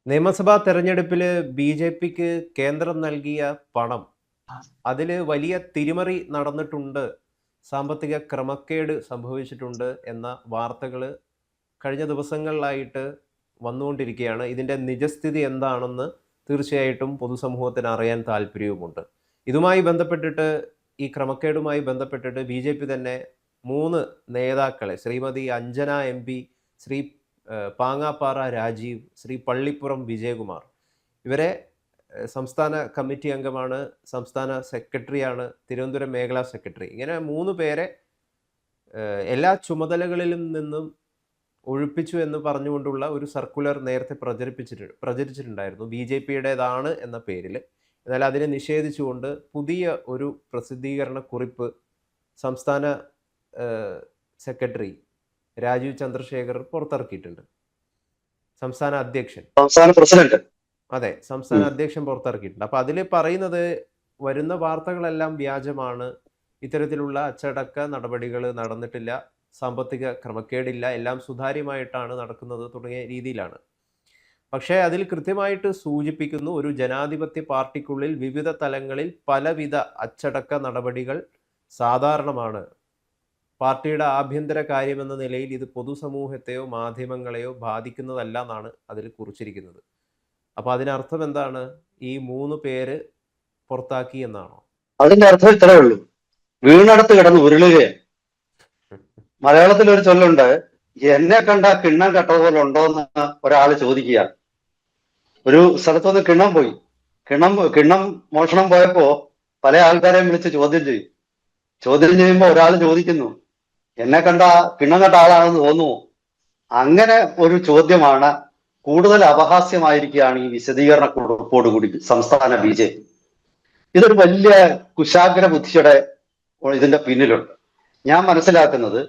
നിയമസഭാ തെരഞ്ഞെടുപ്പിൽ ബി.ജെ.പിക്ക് കേന്ദ്രം നൽകിയ പണം, അതിൽ വലിയ തിരിമറി നടന്നിട്ടുണ്ട്, സാമ്പത്തിക ക്രമക്കേട് സംഭവിച്ചിട്ടുണ്ട് എന്ന വാർത്തകൾ കഴിഞ്ഞ ദിവസങ്ങളിലായിട്ട് വന്നുകൊണ്ടിരിക്കുകയാണ്. ഇതിൻ്റെ നിജസ്ഥിതി എന്താണെന്ന് തീർച്ചയായിട്ടും പൊതുസമൂഹത്തിന് അറിയാൻ താല്പര്യവുമുണ്ട്. ഇതുമായി ബന്ധപ്പെട്ടിട്ട്, ഈ ക്രമക്കേടുമായി ബന്ധപ്പെട്ടിട്ട് ബി.ജെ.പി തന്നെ 3 നേതാക്കളെ, ശ്രീമതി അഞ്ജന എം.പി, ശ്രീ പാങ്ങാപ്പാറ രാജീവ്, ശ്രീ പള്ളിപ്പുറം വിജയകുമാർ, ഇവരെ സംസ്ഥാന കമ്മിറ്റി അംഗമാണ്, സംസ്ഥാന സെക്രട്ടറിയാണ്, തിരുവനന്തപുരം മേഖലാ സെക്രട്ടറി, ഇങ്ങനെ 3 പേരെ എല്ലാ ചുമതലകളിലും നിന്നും ഒഴിപ്പിച്ചു എന്ന് പറഞ്ഞുകൊണ്ടുള്ള ഒരു സർക്കുലർ നേരത്തെ പ്രചരിച്ചിട്ടുണ്ടായിരുന്നു, ബി.ജെ.പിയുടേതാണ് എന്ന പേരിൽ. എന്നാൽ അതിനെ നിഷേധിച്ചുകൊണ്ട് പുതിയ ഒരു പ്രസിദ്ധീകരണ കുറിപ്പ് സംസ്ഥാന സെക്രട്ടറി രാജീവ് ചന്ദ്രശേഖർ പുറത്തിറക്കിയിട്ടുണ്ട്. സംസ്ഥാന അധ്യക്ഷൻ, സംസ്ഥാന പ്രസിഡന്റ്, അതെ, സംസ്ഥാന അധ്യക്ഷൻ പുറത്തിറക്കിയിട്ടുണ്ട്. അപ്പൊ അതിൽ പറയുന്നത്, വരുന്ന വാർത്തകളെല്ലാം വ്യാജമാണ്, ഇത്തരത്തിലുള്ള അച്ചടക്ക നടപടികൾ നടന്നിട്ടില്ല, സാമ്പത്തിക ക്രമക്കേടില്ല, എല്ലാം സുതാര്യമായിട്ടാണ് നടക്കുന്നത് തുടങ്ങിയ രീതിയിലാണ്. പക്ഷേ അതിൽ കൃത്യമായിട്ട് സൂചിപ്പിക്കുന്നു, ഒരു ജനാധിപത്യ പാർട്ടിക്കുള്ളിൽ വിവിധ തലങ്ങളിൽ പലവിധ അച്ചടക്ക നടപടികൾ സാധാരണമാണ്. പാർട്ടിയുടെ ആഭ്യന്തര കാര്യമെന്ന നിലയിൽ ഇത് പൊതുസമൂഹത്തെയോ മാധ്യമങ്ങളെയോ ബാധിക്കുന്നതല്ല എന്നാണ് അതിൽ കുറിച്ചിരിക്കുന്നത്. അപ്പോൾ അതിനർത്ഥം എന്താണ്? ഈ 3 പേര് പുറത്താക്കി എന്നാണോ? അതിന്റെ അർത്ഥം ഇത്രേ ഉള്ളൂ: വീണടത്ത് കിടന്ന് ഉരുളുകയാണ്. മലയാളത്തിൽ ഒരു ചൊല്ലുണ്ട്, എന്നെ കണ്ട കിണ്ണം കെട്ടതുപോലെ ഉണ്ടോന്ന് ഒരാൾ ചോദിക്കുക. ഒരു സ്ഥലത്തുനിന്ന് കിണ്ണം പോയി, കിണ്ണം മോഷണം പോയപ്പോ പല ആൾക്കാരെയും വിളിച്ച് ചോദ്യം ചെയ്യുമ്പോ ഒരാൾ ചോദിക്കുന്നു, എന്നെ കണ്ട കിണ്ണം കെട്ട ആളാണെന്ന് തോന്നുമോ? അങ്ങനെ ഒരു ചോദ്യമാണ്. കൂടുതൽ അപഹാസ്യമായിരിക്കുകയാണ് ഈ വിശദീകരണ കുറിപ്പോടുകൂടി സംസ്ഥാന ബി.ജെ.പി. ഇതൊരു വലിയ കുശാഗ്ര ബുദ്ധിയുടെ ഇതിന്റെ പിന്നിലുണ്ട്. ഞാൻ മനസ്സിലാക്കുന്നത്,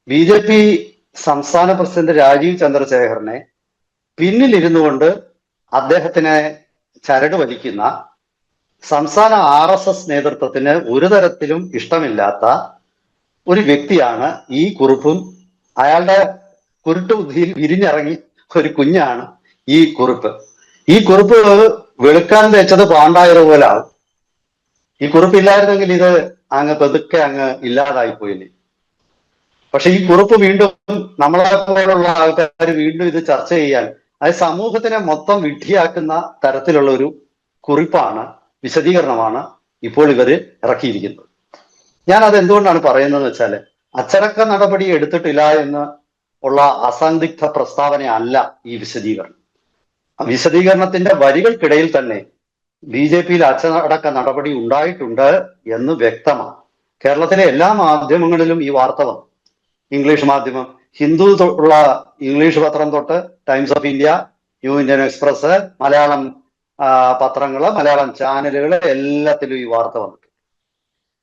ബി.ജെ.പി സംസ്ഥാന പ്രസിഡന്റ് രാജീവ് ചന്ദ്രശേഖറിനെ പിന്നിലിരുന്നു കൊണ്ട് അദ്ദേഹത്തിനെ ചരട് വലിക്കുന്ന സംസ്ഥാന RSS നേതൃത്വത്തിന് ഒരു തരത്തിലും ഇഷ്ടമില്ലാത്ത ഒരു വ്യക്തിയാണ് ഈ കുറിപ്പും. അയാളുടെ കുരുട്ടുബുദ്ധിയിൽ വിരിഞ്ഞിറങ്ങി ഒരു കുഞ്ഞാണ് ഈ കുറിപ്പ്. ഈ കുറിപ്പ് വെളുക്കാൻ തേച്ചത് പാണ്ടായതുപോലാവും. ഈ കുറിപ്പ് ഇല്ലായിരുന്നെങ്കിൽ ഇത് അങ്ങ് പെതുക്കെ അങ്ങ് ഇല്ലാതായി പോയില്ലേ. പക്ഷെ ഈ കുറിപ്പ് വീണ്ടും നമ്മളെ പോലുള്ള ആൾക്കാർ വീണ്ടും ഇത് ചർച്ച ചെയ്യാൻ, അത് സമൂഹത്തിനെ മൊത്തം വിഡ്ഢിയാക്കുന്ന തരത്തിലുള്ള ഒരു കുറിപ്പാണ്, വിശദീകരണമാണ് ഇപ്പോൾ ഇവര് ഇറക്കിയിരിക്കുന്നത്. ഞാൻ അത് എന്തുകൊണ്ടാണ് പറയുന്നത് വെച്ചാല്, അച്ചടക്ക നടപടി എടുത്തിട്ടില്ല എന്ന് ഉള്ള അസന്ദിഗ്ധ പ്രസ്താവന അല്ല ഈ വിശദീകരണം. വിശദീകരണത്തിന്റെ വരികൾക്കിടയിൽ തന്നെ ബി.ജെ.പിയിൽ അച്ചടക്ക നടപടി ഉണ്ടായിട്ടുണ്ട് എന്ന് വ്യക്തമാണ്. കേരളത്തിലെ എല്ലാ മാധ്യമങ്ങളിലും ഈ വാർത്ത വന്നു. ഇംഗ്ലീഷ് മാധ്യമം, ഹിന്ദു ഉള്ള ഇംഗ്ലീഷ് പത്രം തൊട്ട് times of India, new Indian express, Malayalam പത്രങ്ങള്, മലയാളം ചാനലുകള്, എല്ലാത്തിലും ഈ വാർത്ത വന്നിട്ടുണ്ട്.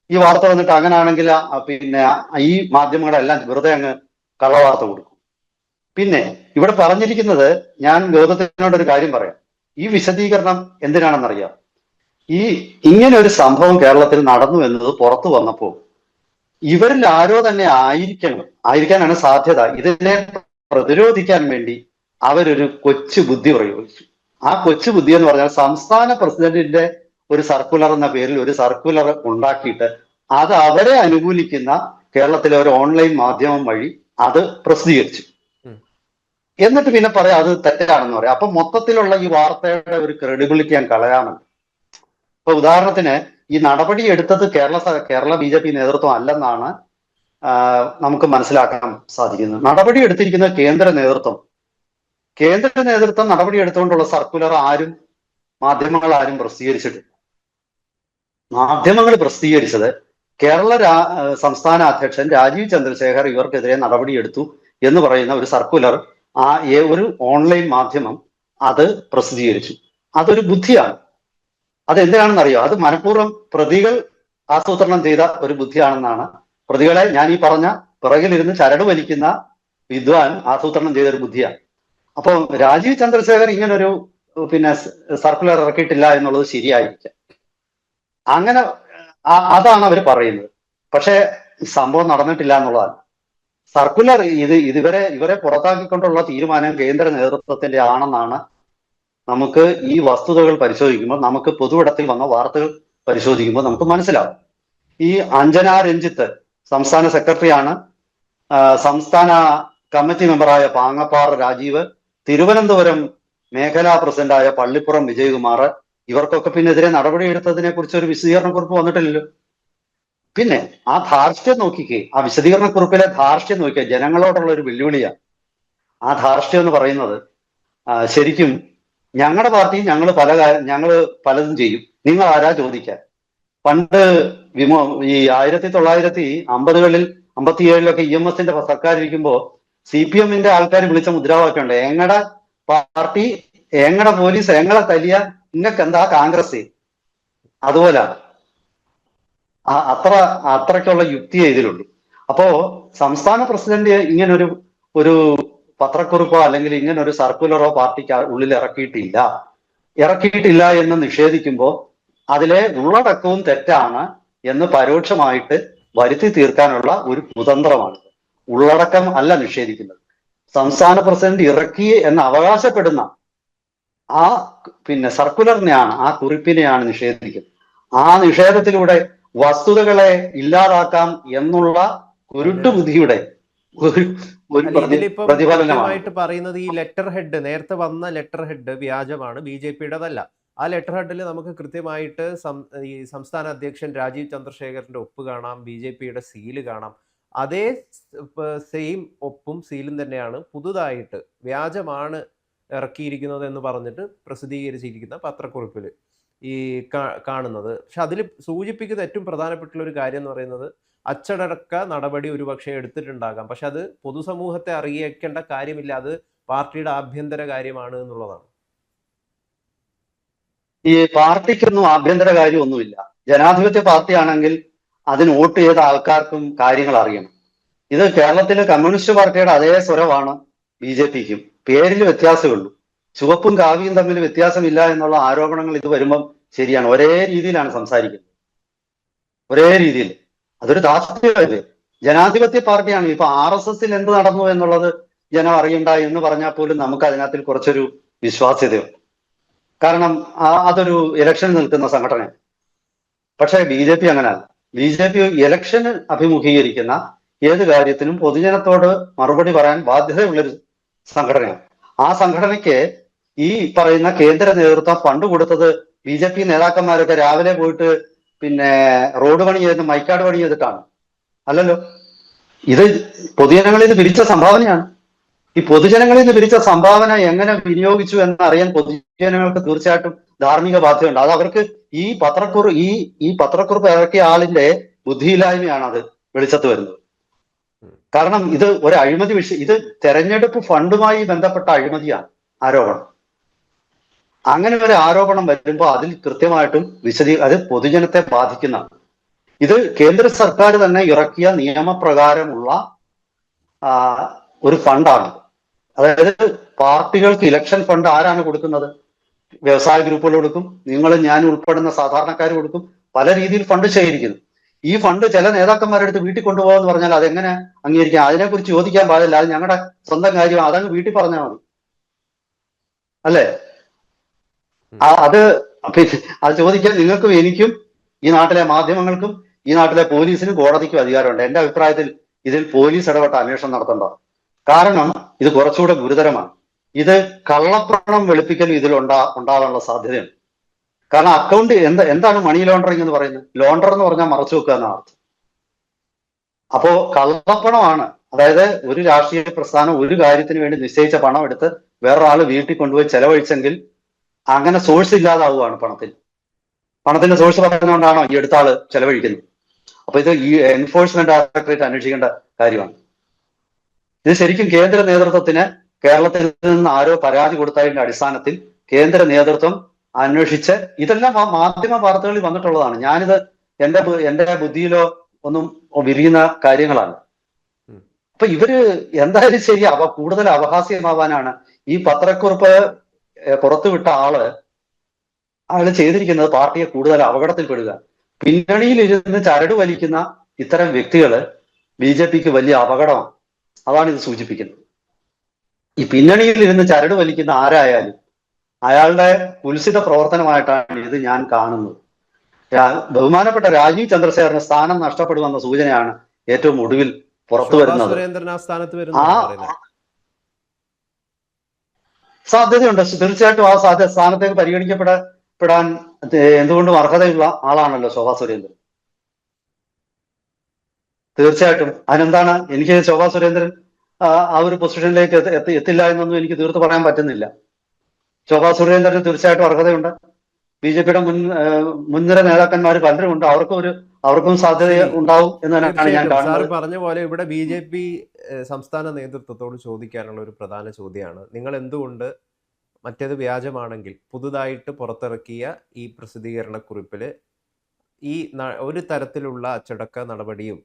ഈ വാർത്ത വന്നിട്ട് അങ്ങനാണെങ്കിൽ പിന്നെ ഈ മാധ്യമങ്ങളെല്ലാം വെറുതെ അങ്ങ് കള്ളവാർത്ത കൊടുക്കും. പിന്നെ ഇവിടെ പറഞ്ഞിരിക്കുന്നത്, ഞാൻ ഗൗതത്തിനോടൊരു കാര്യം പറയാം. ഈ വിശദീകരണം എന്തിനാണെന്നറിയാം? ഇങ്ങനെ ഒരു സംഭവം കേരളത്തിൽ നടന്നു എന്നത് പുറത്തു വന്നപ്പോൾ ഇവരിൽ ആരോ തന്നെ ആയിരിക്കാനാണ് സാധ്യത. ഇതിനെ പ്രതിരോധിക്കാൻ വേണ്ടി അവരൊരു കൊച്ചു ബുദ്ധി പ്രയോഗിച്ചു. ആ കൊച്ചു ബുദ്ധി എന്ന് പറഞ്ഞാൽ, സംസ്ഥാന പ്രസിഡന്റിന്റെ ഒരു സർക്കുലർ എന്ന പേരിൽ ഒരു സർക്കുലർ ഉണ്ടാക്കിയിട്ട് അത് അവരെ അനുകൂലിക്കുന്ന കേരളത്തിലെ ഒരു ഓൺലൈൻ മാധ്യമം വഴി അത് പ്രസിദ്ധീകരിച്ചു. എന്നിട്ട് പിന്നെ പറയാം അത് തെറ്റാണെന്ന് പറയാം. അപ്പൊ മൊത്തത്തിലുള്ള ഈ വാർത്തയുടെ ഒരു ക്രെഡിബിലിറ്റി ഞാൻ കളയാമല്ലോ. ഇപ്പൊ ഉദാഹരണത്തിന്, ഈ നടപടി എടുത്തത് കേരള ബി.ജെ.പി നേതൃത്വം അല്ലെന്നാണ് നമുക്ക് മനസ്സിലാക്കാൻ സാധിക്കുന്നത്. നടപടി എടുത്തിരിക്കുന്നത് കേന്ദ്ര നേതൃത്വം നടപടി എടുത്തുകൊണ്ടുള്ള സർക്കുലർ മാധ്യമങ്ങൾ ആരും പ്രസിദ്ധീകരിച്ചിട്ടില്ല. മാധ്യമങ്ങൾ പ്രസിദ്ധീകരിച്ചത് കേരള സംസ്ഥാന അധ്യക്ഷൻ രാജീവ് ചന്ദ്രശേഖർ ഇവർക്കെതിരെ നടപടിയെടുത്തു എന്ന് പറയുന്ന ഒരു സർക്കുലർ ഒരു ഓൺലൈൻ മാധ്യമം അത് പ്രസിദ്ധീകരിച്ചു. അതൊരു ബുദ്ധിയാണ്. അതെന്തിനാണെന്നറിയോ? അത് മനഃപൂർവ്വം പ്രതികൾ ആസൂത്രണം ചെയ്ത ഒരു ബുദ്ധിയാണെന്നാണ്. പ്രതികളെ, ഞാൻ ഈ പറഞ്ഞ പിറകിലിരുന്ന് ചരട് വലിക്കുന്ന വിദ്വാൻ ആസൂത്രണം ചെയ്ത ഒരു ബുദ്ധിയാണ്. അപ്പോൾ രാജീവ് ചന്ദ്രശേഖർ ഇങ്ങനൊരു സർക്കുലർ ഇറക്കിയിട്ടില്ല എന്നുള്ളത് ശരിയായിരിക്കാം. അങ്ങനെ അതാണ് അവർ പറയുന്നത്. പക്ഷെ സംഭവം നടന്നിട്ടില്ല എന്നുള്ളതാണ്. സർക്കുലർ ഇവരെ പുറത്താക്കിക്കൊണ്ടുള്ള തീരുമാനം കേന്ദ്ര നേതൃത്വത്തിന്റെ ആണെന്നാണ് നമുക്ക് ഈ വസ്തുതകൾ പരിശോധിക്കുമ്പോൾ, നമുക്ക് പൊതുവിടത്തിൽ വന്ന വാർത്തകൾ പരിശോധിക്കുമ്പോൾ നമുക്ക് മനസ്സിലാവും. ഈ അഞ്ജന രഞ്ജിത്ത് സംസ്ഥാന സെക്രട്ടറിയാണ്. സംസ്ഥാന കമ്മിറ്റി മെമ്പറായ പാങ്ങപ്പാറ രാജീവ്, തിരുവനന്തപുരം മേഖലാ പ്രസിഡന്റായ പള്ളിപ്പുറം വിജയകുമാർ, ഇവർക്കൊക്കെ പിന്നെതിരെ നടപടിയെടുത്തതിനെ കുറിച്ച് ഒരു വിശദീകരണക്കുറിപ്പ് വന്നിട്ടില്ലല്ലോ. പിന്നെ ആ ധാർഷ്ട്യം നോക്കിക്കേ, ആ വിശദീകരണക്കുറിപ്പിലെ ധാർഷ്ട്യം നോക്കിക്കേ, ജനങ്ങളോടുള്ള ഒരു വെല്ലുവിളിയാണ് ആ ധാർഷ്ട്യം എന്ന് പറയുന്നത്. ശരിക്കും ഞങ്ങളുടെ പാർട്ടി ഞങ്ങൾ പലതും ചെയ്യും, നിങ്ങൾ ആരാ ചോദിക്കാൻ. പണ്ട് ഈ 1950-കളിൽ 57-ലൊക്കെ EMSന്റെ സർക്കാർ ഇരിക്കുമ്പോ CPM-ന്റെ ആൾക്കാർ വിളിച്ച മുദ്രാവാക്യമുണ്ട്, എങ്ങടെ പാർട്ടി, എങ്ങടെ പോലീസ്, എങ്ങളെ തല്ലിയ നിങ്ങൾക്ക് എന്താ കോൺഗ്രസ്. അതുപോലെ അത്രയ്ക്കുള്ള യുക്തിയേ ഇതിലുള്ളൂ. അപ്പോ സംസ്ഥാന പ്രസിഡന്റ് ഇങ്ങനൊരു ഒരു പത്രക്കുറിപ്പോ അല്ലെങ്കിൽ ഇങ്ങനൊരു സർക്കുലറോ പാർട്ടിക്ക് ഉള്ളിൽ ഇറക്കിയിട്ടില്ല എന്ന് നിഷേധിക്കുമ്പോൾ അതിലെ ഉള്ളടക്കവും തെറ്റാണ് എന്ന് പരോക്ഷമായിട്ട് വരുത്തി തീർക്കാനുള്ള ഒരു കുതന്ത്രമാണ്. ഉള്ളടക്കം അല്ല നിഷേധിക്കുന്നത്, സംസ്ഥാന പ്രസിഡന്റ് ഇറക്കി എന്ന് അവകാശപ്പെടുന്ന ആ സർക്കുലറിനെയാണ്, ആ കുറിപ്പിനെയാണ് നിഷേധിക്കുന്നത്. ആ നിഷേധത്തിലൂടെ വസ്തുതകളെ ഇല്ലാതാക്കാം എന്നുള്ള കുരുട്ടുബുദ്ധിയുടെ പ്രതിഫലനമായിട്ട് പറയുന്നത്. ഈ ലെറ്റർ ഹെഡ്, നേരത്തെ വന്ന ലെറ്റർ ഹെഡ് വ്യാജമാണ്, BJP-യുടേതല്ല. ആ ലെറ്റർ ഹെഡിൽ നമുക്ക് കൃത്യമായിട്ട് ഈ സംസ്ഥാന അധ്യക്ഷൻ രാജീവ് ചന്ദ്രശേഖറിന്റെ ഒപ്പ് കാണാം, BJP-യുടെ സീല് കാണാം. അതേ സെയിം ഒപ്പും സീലും തന്നെയാണ് പുതുതായിട്ട് വ്യാജമാണ് ഇറക്കിയിരിക്കുന്നത് എന്ന് പറഞ്ഞിട്ട് പ്രസിദ്ധീകരിച്ചിരിക്കുന്ന പത്രക്കുറിപ്പിൽ ഈ കാണുന്നത്. പക്ഷെ അതിൽ സൂചിപ്പിക്കുന്ന ഏറ്റവും പ്രധാനപ്പെട്ടുള്ള ഒരു കാര്യം എന്ന് പറയുന്നത്, അച്ചടക്ക നടപടി ഒരുപക്ഷെ എടുത്തിട്ടുണ്ടാകാം, പക്ഷെ അത് പൊതുസമൂഹത്തെ അറിയിക്കേണ്ട കാര്യമില്ല, അത് പാർട്ടിയുടെ ആഭ്യന്തര കാര്യമാണ് എന്നുള്ളതാണ്. ഈ പാർട്ടിക്കൊന്നും ആഭ്യന്തര കാര്യമൊന്നുമില്ല. ജനാധിപത്യ പാർട്ടിയാണെങ്കിൽ അതിന് വോട്ട് ചെയ്ത ആൾക്കാർക്കും കാര്യങ്ങൾ അറിയണം. ഇത് കേരളത്തിലെ കമ്മ്യൂണിസ്റ്റ് പാർട്ടിയുടെ അതേ സ്വരമാണ് BJP-ക്കും. പേരിൽ വ്യത്യാസമുള്ളൂ, ചുവപ്പും കാവിയും തമ്മിൽ വ്യത്യാസമില്ല എന്നുള്ള ആരോപണങ്ങൾ ഇത് വരുമ്പം ശരിയാണ്. ഒരേ രീതിയിലാണ് സംസാരിക്കുന്നത്, ഒരേ രീതിയിൽ. അതൊരു ധാർഷ്ട്യമല്ലേ. ജനാധിപത്യ പാർട്ടിയാണ്. ഇപ്പൊ RSSൽ എന്ത് നടന്നു എന്നുള്ളത് ജനം അറിയണ്ട എന്ന് പറഞ്ഞാൽ പോലും നമുക്ക് അതിനകത്തിൽ കുറച്ചൊരു വിശ്വാസ്യതയുണ്ട്. കാരണം അതൊരു ഇലക്ഷന് നിൽക്കുന്ന സംഘടനയാണ്. പക്ഷേ BJP അങ്ങനെയല്ല. BJP ഇലക്ഷന് അഭിമുഖീകരിക്കുന്ന ഏത് കാര്യത്തിനും പൊതുജനത്തോട് മറുപടി പറയാൻ ബാധ്യതയുള്ളൊരു സംഘടനയാണ്. ആ സംഘടനയ്ക്ക് ഈ പറയുന്ന കേന്ദ്ര നേതൃത്വം ഫണ്ട് കൊടുത്തത് BJP നേതാക്കന്മാരൊക്കെ രാവിലെ പോയിട്ട് റോഡ് പണി ചെയ്ത് മൈക്കാട് പണി ചെയ്തിട്ടാണ് അല്ലല്ലോ. ഇത് പൊതുജനങ്ങളിൽ നിന്ന് പിരിച്ച സംഭാവനയാണ്. ഈ പൊതുജനങ്ങളിൽ നിന്ന് പിരിച്ച സംഭാവന എങ്ങനെ വിനിയോഗിച്ചു എന്നറിയാൻ പൊതുജനങ്ങൾക്ക് തീർച്ചയായിട്ടും ധാർമ്മിക ബാധ്യതയുണ്ട്. അത് അവർക്ക് ഈ പത്രക്കുറിപ്പ് ഇറക്കിയ ആളിന്റെ ബുദ്ധിയില്ലായ്മയാണ് അത് വെളിച്ചത്ത് വരുന്നത്. കാരണം ഇത് ഒരു അഴിമതി വിഷയം, ഇത് തെരഞ്ഞെടുപ്പ് ഫണ്ടുമായി ബന്ധപ്പെട്ട അഴിമതിയാണ് ആരോപണം. അങ്ങനെ ഒരു ആരോപണം വരുമ്പോൾ അതിൽ കൃത്യമായിട്ടും അത് പൊതുജനത്തെ ബാധിക്കുന്നതാണ്. ഇത് കേന്ദ്ര സർക്കാർ തന്നെ ഇറക്കിയ നിയമപ്രകാരമുള്ള ഒരു ഫണ്ടാണ്. അതായത് പാർട്ടികൾക്ക് ഇലക്ഷൻ ഫണ്ട് ആരാണ് കൊടുക്കുന്നത്? വ്യവസായ ഗ്രൂപ്പുകൾ കൊടുക്കും, നിങ്ങളും ഞാനും ഉൾപ്പെടുന്ന സാധാരണക്കാർ കൊടുക്കും, പല രീതിയിൽ ഫണ്ട് ശേഖരിക്കുന്നു. ഈ ഫണ്ട് ചില നേതാക്കന്മാരുടെ അടുത്ത് വീട്ടിൽ കൊണ്ടുപോകാന്ന് പറഞ്ഞാൽ അതെങ്ങനെ അംഗീകരിക്കാം? അതിനെക്കുറിച്ച് ചോദിക്കാൻ പാടില്ല, അത് ഞങ്ങളുടെ സ്വന്തം കാര്യം, അതങ്ങ് വീട്ടിൽ പറഞ്ഞാൽ മതി അല്ലേ? അത് ചോദിക്കാൻ നിങ്ങൾക്കും എനിക്കും ഈ നാട്ടിലെ മാധ്യമങ്ങൾക്കും ഈ നാട്ടിലെ പോലീസിനും കോടതിക്കും അധികാരമുണ്ട്. എന്റെ അഭിപ്രായത്തിൽ ഇതിൽ പോലീസ് ഇടപെട്ട അന്വേഷണം നടത്തേണ്ട. കാരണം ഇത് കുറച്ചുകൂടെ ഗുരുതരമാണ്. ഇത് കള്ളപ്പണം വെളുപ്പിക്കലും ഇതിൽ ഉണ്ടാവാനുള്ള സാധ്യതയുണ്ട്. കാരണം അക്കൗണ്ട് എന്താണ് മണി ലോണ്ടറിങ് എന്ന് പറയുന്നത്? ലോണ്ടർ എന്ന് പറഞ്ഞാൽ മറച്ചു വെക്കുക എന്നാണ് അർത്ഥം. അപ്പോ കള്ളപ്പണമാണ്. അതായത് ഒരു രാഷ്ട്രീയ പ്രസ്ഥാനം ഒരു കാര്യത്തിന് വേണ്ടി നിശ്ചയിച്ച പണം എടുത്ത് വേറൊരാള് വീട്ടിൽ കൊണ്ടുപോയി ചെലവഴിച്ചെങ്കിൽ അങ്ങനെ സോഴ്സ് ഇല്ലാതാവുകയാണ് പണത്തിന്റെ സോഴ്സ് പറഞ്ഞുകൊണ്ടാണോ ഈ എടുത്ത ആള് ചെലവഴിക്കുന്നത്? അപ്പൊ ഇത് ഈ എൻഫോഴ്സ്മെന്റ് ഡയറക്ടറേറ്റ് അന്വേഷിക്കേണ്ട കാര്യമാണ്. ഇത് ശരിക്കും കേന്ദ്ര നേതൃത്വത്തിന് കേരളത്തിൽ നിന്ന് ആരോ പരാതി കൊടുത്തതിന്റെ അടിസ്ഥാനത്തിൽ കേന്ദ്ര നേതൃത്വം അന്വേഷിച്ച്, ഇതെല്ലാം മാധ്യമ വാർത്തകളിൽ വന്നിട്ടുള്ളതാണ്. ഞാനിത് എന്റെ ബുദ്ധിയിലോ ഒന്നും വിരിയുന്ന കാര്യങ്ങളാണ്. അപ്പൊ ഇവര് എന്തായാലും ശരി, കൂടുതൽ അപഹാസ്യമാവാനാണ് ഈ പത്രക്കുറിപ്പ് പുറത്തുവിട്ട ആള് ചെയ്തിരിക്കുന്നത്. പാർട്ടിയെ കൂടുതൽ അപകടത്തിൽപ്പെടുക. പിന്നണിയിൽ ഇരുന്ന് ചരട് വലിക്കുന്ന ഇത്തരം വ്യക്തികള് BJPക്ക് വലിയ അപകടമാണ്. അതാണ് ഇത് സൂചിപ്പിക്കുന്നത്. ഈ പിന്നണിയിൽ ഇരുന്ന് ചരട് വലിക്കുന്ന ആരായാലും അയാളുടെ കുൽസിത പ്രവർത്തനമായിട്ടാണ് ഇത് ഞാൻ കാണുന്നത്. ബഹുമാനപ്പെട്ട രാജീവ് ചന്ദ്രശേഖരന് സ്ഥാനം നഷ്ടപ്പെടുമെന്ന സൂചനയാണ് ഏറ്റവും ഒടുവിൽ പുറത്തു വരുന്നത്. സുരേന്ദ്രൻ ആ സ്ഥാനത്ത് ആ വരുന്നു സാധ്യതയുണ്ട്. തീർച്ചയായിട്ടും ആ സ്ഥാനത്തേക്ക് പരിഗണിക്കപ്പെടാൻ എന്തുകൊണ്ടും അർഹതയുള്ള ആളാണല്ലോ ശോഭാ സുരേന്ദ്രൻ. തീർച്ചയായിട്ടും അതിനെന്താണ്, എനിക്ക് ശോഭാ സുരേന്ദ്രൻ ആ ഒരു പൊസിഷനിലേക്ക് എത്തില്ല എന്നൊന്നും എനിക്ക് തീർത്ത് പറയാൻ പറ്റുന്നില്ല. ശോഭാ സുരേന്ദ്രന് തീർച്ചയായിട്ടും അർഹതയുണ്ട്. ബി ജെ പിയുടെ മുൻനിര നേതാക്കന്മാർ പലരുമുണ്ട്, അവർക്കും സാധ്യത ഉണ്ടാവും എന്ന് തന്നെയാണ് ഞാൻ കാണുന്നത്. പറഞ്ഞ പോലെ ഇവിടെ BJP സംസ്ഥാന നേതൃത്വത്തോട് ചോദിക്കാനുള്ള ഒരു പ്രധാന ചോദ്യമാണ്, നിങ്ങൾ എന്തുകൊണ്ട് മറ്റേത് വ്യാജമാണെങ്കിൽ പുതുതായിട്ട് പുറത്തിറക്കിയ ഈ പ്രസിദ്ധീകരണക്കുറിപ്പിൽ ഈ ഒരു തരത്തിലുള്ള അച്ചടക്ക നടപടിയും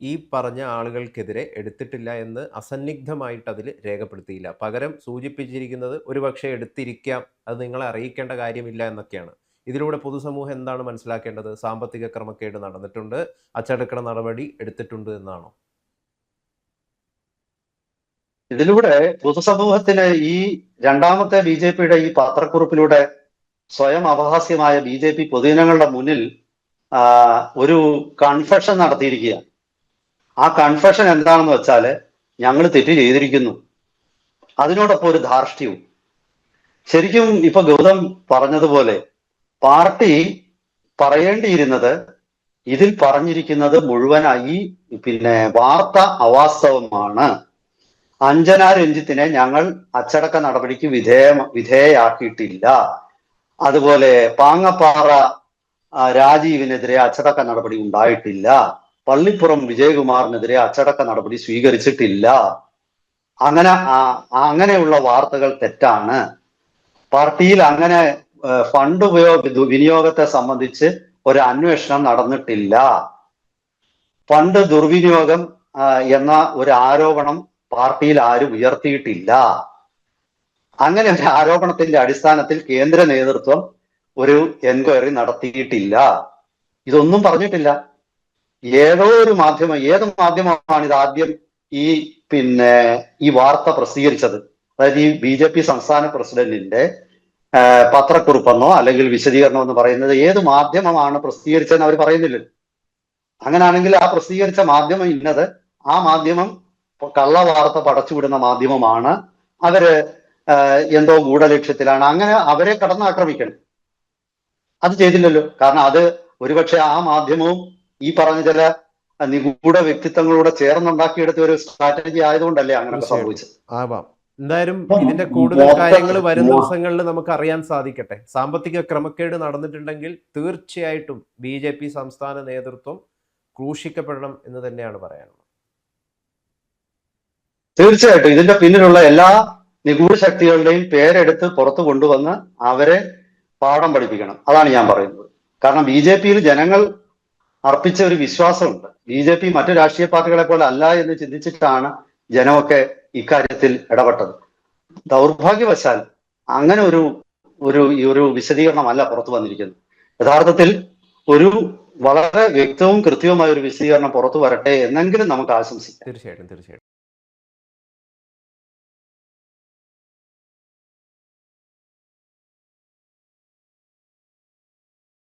ഈ പറഞ്ഞ ആളുകൾക്കെതിരെ എടുത്തിട്ടില്ല എന്ന് അസന്നിഗ്ധമായിട്ട് അതിൽ രേഖപ്പെടുത്തിയില്ല. പകരം സൂചിപ്പിച്ചിരിക്കുന്നത് ഒരുപക്ഷെ എടുത്തിരിക്കാം, അത് നിങ്ങളെ അറിയിക്കേണ്ട കാര്യമില്ല എന്നൊക്കെയാണ്. ഇതിലൂടെ പൊതുസമൂഹം എന്താണ് മനസ്സിലാക്കേണ്ടത്? സാമ്പത്തിക ക്രമക്കേട് നടന്നിട്ടുണ്ട്, അച്ചടക്ക നടപടി എടുത്തിട്ടുണ്ട് എന്നാണോ? ഇതിലൂടെ പൊതുസമൂഹത്തിന് ഈ രണ്ടാമത്തെ BJPയുടെ ഈ പത്രക്കുറിപ്പിലൂടെ സ്വയം അപഹാസ്യമായ BJP പൊതുജനങ്ങളുടെ മുന്നിൽ ഒരു കൺഫെഷൻ നടത്തിയിരിക്കുക. ആ കൺഫെഷൻ എന്താണെന്ന് വെച്ചാല്, ഞങ്ങൾ തെറ്റ് ചെയ്തിരിക്കുന്നു, അതിനോടൊപ്പം ഒരു ധാർഷ്ട്യവും. ശരിക്കും ഇപ്പൊ ഗൗതം പറഞ്ഞതുപോലെ പാർട്ടി പറയേണ്ടിയിരുന്നത്, ഇതിൽ പറഞ്ഞിരിക്കുന്നത് മുഴുവനായി വാർത്ത അവാസ്തവമാണ്, അഞ്ജന രഞ്ജിത്തിനെ ഞങ്ങൾ അച്ചടക്ക നടപടിക്ക് വിധേയയാക്കിയിട്ടില്ല, അതുപോലെ പാങ്ങപ്പാറ രാജീവിനെതിരെ അച്ചടക്ക നടപടി ഉണ്ടായിട്ടില്ല, പള്ളിപ്പുറം വിജയകുമാറിനെതിരെ അച്ചടക്ക നടപടി സ്വീകരിച്ചിട്ടില്ല, അങ്ങനെയുള്ള വാർത്തകൾ തെറ്റാണ്. പാർട്ടിയിൽ അങ്ങനെ ഫണ്ട് വിനിയോഗത്തെ സംബന്ധിച്ച് ഒരു അന്വേഷണം നടന്നിട്ടില്ല, ഫണ്ട് ദുർവിനിയോഗം എന്ന ഒരു ആരോപണം പാർട്ടിയിൽ ആരും ഉയർത്തിയിട്ടില്ല. അങ്ങനെ ഒരു ആരോപണത്തിന്റെ അടിസ്ഥാനത്തിൽ കേന്ദ്ര നേതൃത്വം ഒരു എൻക്വയറി നടത്തിയിട്ടില്ല. ഇതൊന്നും പറഞ്ഞിട്ടില്ല. ഏത് മാധ്യമമാണ് ഇത് ആദ്യം ഈ വാർത്ത പ്രസിദ്ധീകരിച്ചത്? അതായത് ഈ BJP സംസ്ഥാന പ്രസിഡന്റിന്റെ പത്രക്കുറിപ്പെന്നോ അല്ലെങ്കിൽ വിശദീകരണം എന്ന് പറയുന്നത് ഏത് മാധ്യമമാണ് പ്രസിദ്ധീകരിച്ചതെന്ന് അവർ പറയുന്നില്ല. അങ്ങനെയാണെങ്കിൽ ആ പ്രസിദ്ധീകരിച്ച മാധ്യമം ഇന്നത്, ആ മാധ്യമം കള്ള വാർത്ത പടച്ചുവിടുന്ന മാധ്യമമാണ്, അവര് എന്തോ ഗൂഢലക്ഷ്യത്തിലാണ്, അങ്ങനെ അവരെ കടന്നാക്രമിക്കണം. അത് ചെയ്തില്ലല്ലോ. കാരണം അത് ഒരുപക്ഷെ ആ മാധ്യമവും ഈ പറഞ്ഞ ചില നിഗൂഢ വ്യക്തിത്വങ്ങളോട് ചേർന്നുണ്ടാക്കിയെടുത്ത ഒരു സ്ട്രാറ്റജി ആയതുകൊണ്ടല്ലേ അങ്ങനെ സംഭവിച്ചത്. ആവാം. എന്തായാലും ഇതിന്റെ കൂടുതൽ കാര്യങ്ങൾ വരും ദിവസങ്ങളിൽ നമുക്ക് അറിയാൻ സാധിക്കട്ടെ. സാമ്പത്തിക ക്രമക്കേട് നടന്നിട്ടുണ്ടെങ്കിൽ തീർച്ചയായിട്ടും BJP സംസ്ഥാന നേതൃത്വം ക്രൂശിക്കപ്പെടണം എന്ന് തന്നെയാണ് പറയാനുള്ളത്. തീർച്ചയായിട്ടും ഇതിന്റെ പിന്നിലുള്ള എല്ലാ നിഗൂഢ ശക്തികളുടെയും പേരെടുത്ത് പുറത്തു കൊണ്ടുവന്ന് അവരെ പാഠം പഠിപ്പിക്കണം. അതാണ് ഞാൻ പറയുന്നത്. കാരണം BJPയിൽ ജനങ്ങൾ അർപ്പിച്ച ഒരു വിശ്വാസമുണ്ട്. BJP മറ്റു രാഷ്ട്രീയ പാർട്ടികളെ പോലെ അല്ല എന്ന് ചിന്തിച്ചിട്ടാണ് ജനമൊക്കെ ഇക്കാര്യത്തിൽ ഇടപെട്ടത്. ദൗർഭാഗ്യവശാൽ അങ്ങനെ ഒരു വിശദീകരണമല്ല പുറത്തു വന്നിരിക്കുന്നത്. യഥാർത്ഥത്തിൽ ഒരു വളരെ വ്യക്തവും കൃത്യവുമായ ഒരു വിശദീകരണം പുറത്തു വരട്ടെ എന്നെങ്കിലും നമുക്ക് ആശംസിക്കാം. തീർച്ചയായിട്ടും.